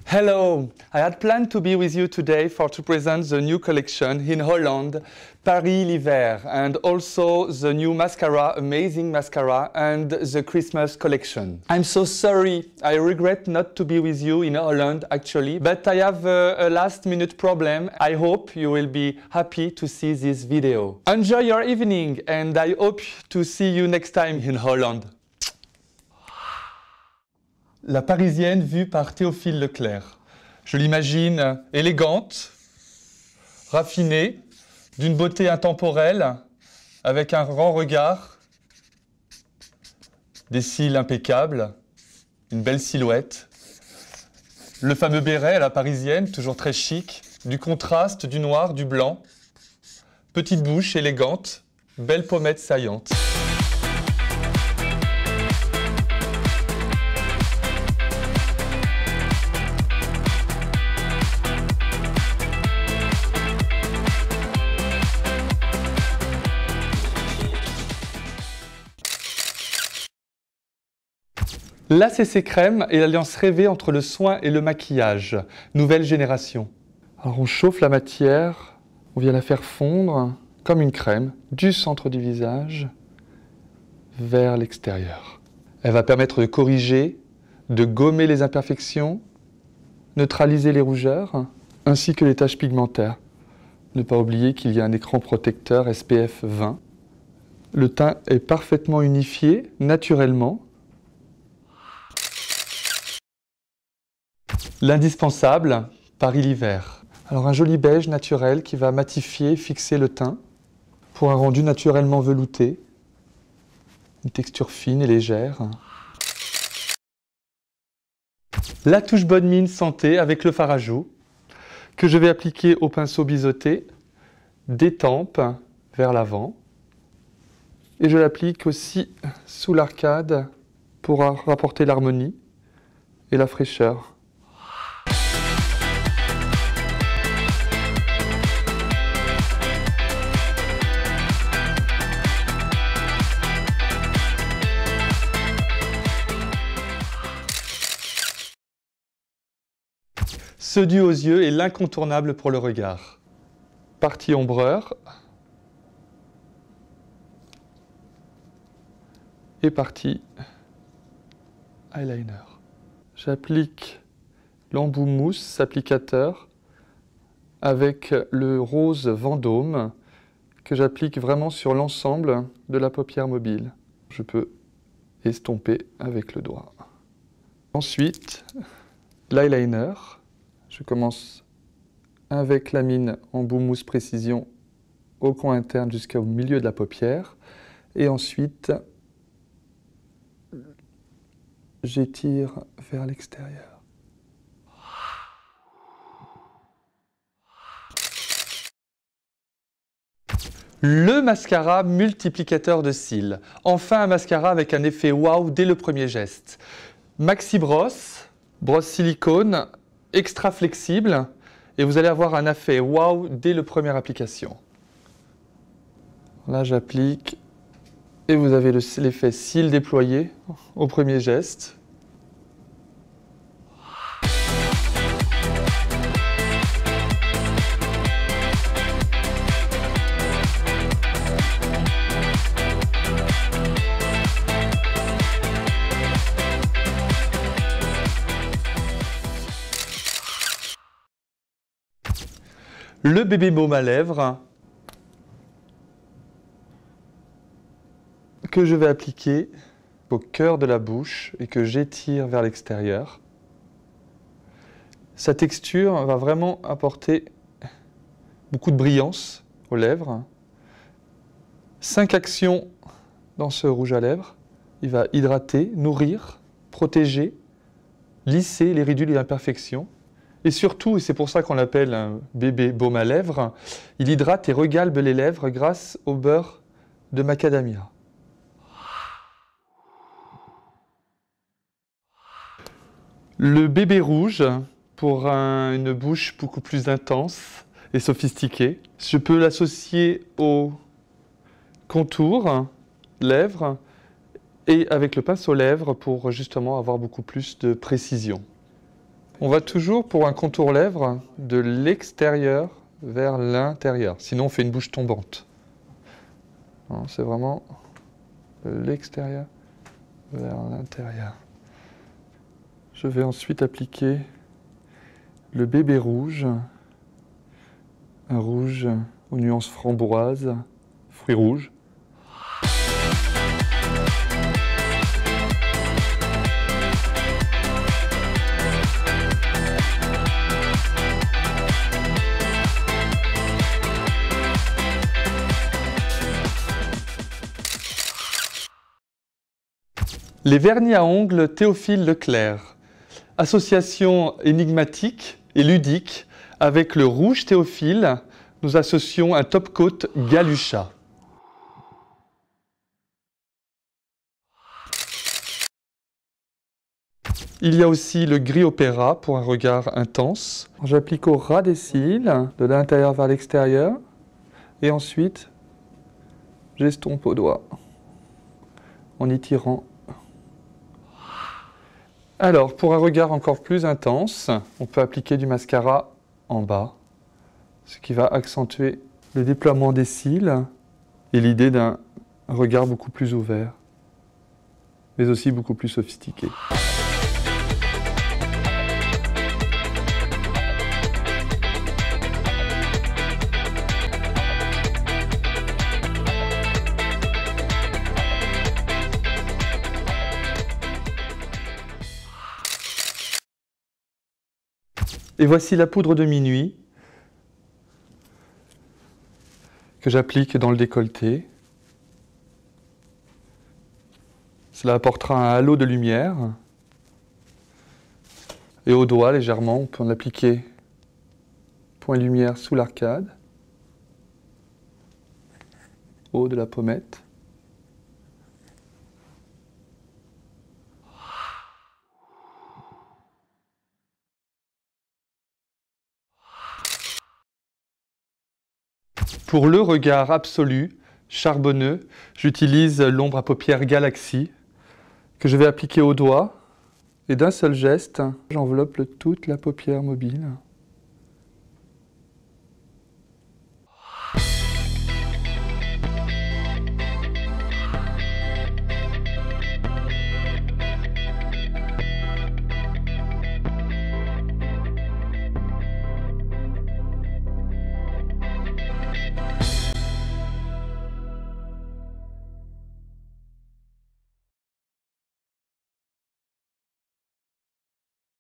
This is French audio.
Hello! I had planned to be with you today to present the new collection in Holland, Paris l'hiver, and also the new mascara, amazing mascara, and the Christmas collection. I'm so sorry, I regret not to be with you in Holland actually, but I have a last-minute problem. I hope you will be happy to see this video. Enjoy your evening, and I hope to see you next time in Holland. La Parisienne vue par Théophile Leclerc. Je l'imagine élégante, raffinée, d'une beauté intemporelle, avec un grand regard, des cils impeccables, une belle silhouette. Le fameux béret à la Parisienne, toujours très chic, du contraste, du noir, du blanc. Petite bouche élégante, belle pommette saillante. L'ACC Crème est l'alliance rêvée entre le soin et le maquillage, nouvelle génération. Alors on chauffe la matière, on vient la faire fondre comme une crème du centre du visage vers l'extérieur. Elle va permettre de corriger, de gommer les imperfections, neutraliser les rougeurs ainsi que les taches pigmentaires. Ne pas oublier qu'il y a un écran protecteur SPF 20. Le teint est parfaitement unifié naturellement. L'indispensable, Paris l'hiver. Alors un joli beige naturel qui va matifier, fixer le teint pour un rendu naturellement velouté, une texture fine et légère. La touche bonne mine santé avec le fard à joues que je vais appliquer au pinceau biseauté des tempes vers l'avant. Et je l'applique aussi sous l'arcade pour rapporter l'harmonie et la fraîcheur. Ce dû aux yeux est l'incontournable pour le regard. Partie ombreur et partie eyeliner. J'applique l'embout mousse applicateur avec le rose Vendôme que j'applique vraiment sur l'ensemble de la paupière mobile. Je peux estomper avec le doigt. Ensuite, l'eyeliner. Je commence avec la mine embout mousse précision au coin interne jusqu'au milieu de la paupière. Et ensuite, j'étire vers l'extérieur. Le mascara multiplicateur de cils. Enfin un mascara avec un effet waouh dès le premier geste. Maxi brosse silicone, extra flexible, et vous allez avoir un effet waouh dès la première application. Là j'applique et vous avez l'effet cils déployé au premier geste. Le bébé baume à lèvres que je vais appliquer au cœur de la bouche et que j'étire vers l'extérieur. Sa texture va vraiment apporter beaucoup de brillance aux lèvres. 5 actions dans ce rouge à lèvres. Il va hydrater, nourrir, protéger, lisser les ridules et imperfections. Et surtout, et c'est pour ça qu'on l'appelle un bébé baume à lèvres, il hydrate et regalbe les lèvres grâce au beurre de macadamia. Le bébé rouge, pour une bouche beaucoup plus intense et sophistiquée. Je peux l'associer au contour, lèvres, et avec le pinceau lèvres pour justement avoir beaucoup plus de précision. On va toujours pour un contour lèvres de l'extérieur vers l'intérieur. Sinon, on fait une bouche tombante. C'est vraiment de l'extérieur vers l'intérieur. Je vais ensuite appliquer le bébé rouge, un rouge aux nuances framboise, fruits rouges. Les vernis à ongles Théophile Leclerc. Association énigmatique et ludique avec le rouge Théophile, nous associons un top coat Galusha. Il y a aussi le gris opéra pour un regard intense. J'applique au ras des cils, de l'intérieur vers l'extérieur, et ensuite j'estompe au doigt en y tirant. Alors, pour un regard encore plus intense, on peut appliquer du mascara en bas, ce qui va accentuer le déploiement des cils et l'idée d'un regard beaucoup plus ouvert, mais aussi beaucoup plus sophistiqué. Et voici la poudre de minuit que j'applique dans le décolleté. Cela apportera un halo de lumière. Et au doigt, légèrement, on peut en appliquer point lumière sous l'arcade, haut de la pommette. Pour le regard absolu, charbonneux, j'utilise l'ombre à paupières Galaxy que je vais appliquer au doigt et d'un seul geste, j'enveloppe toute la paupière mobile.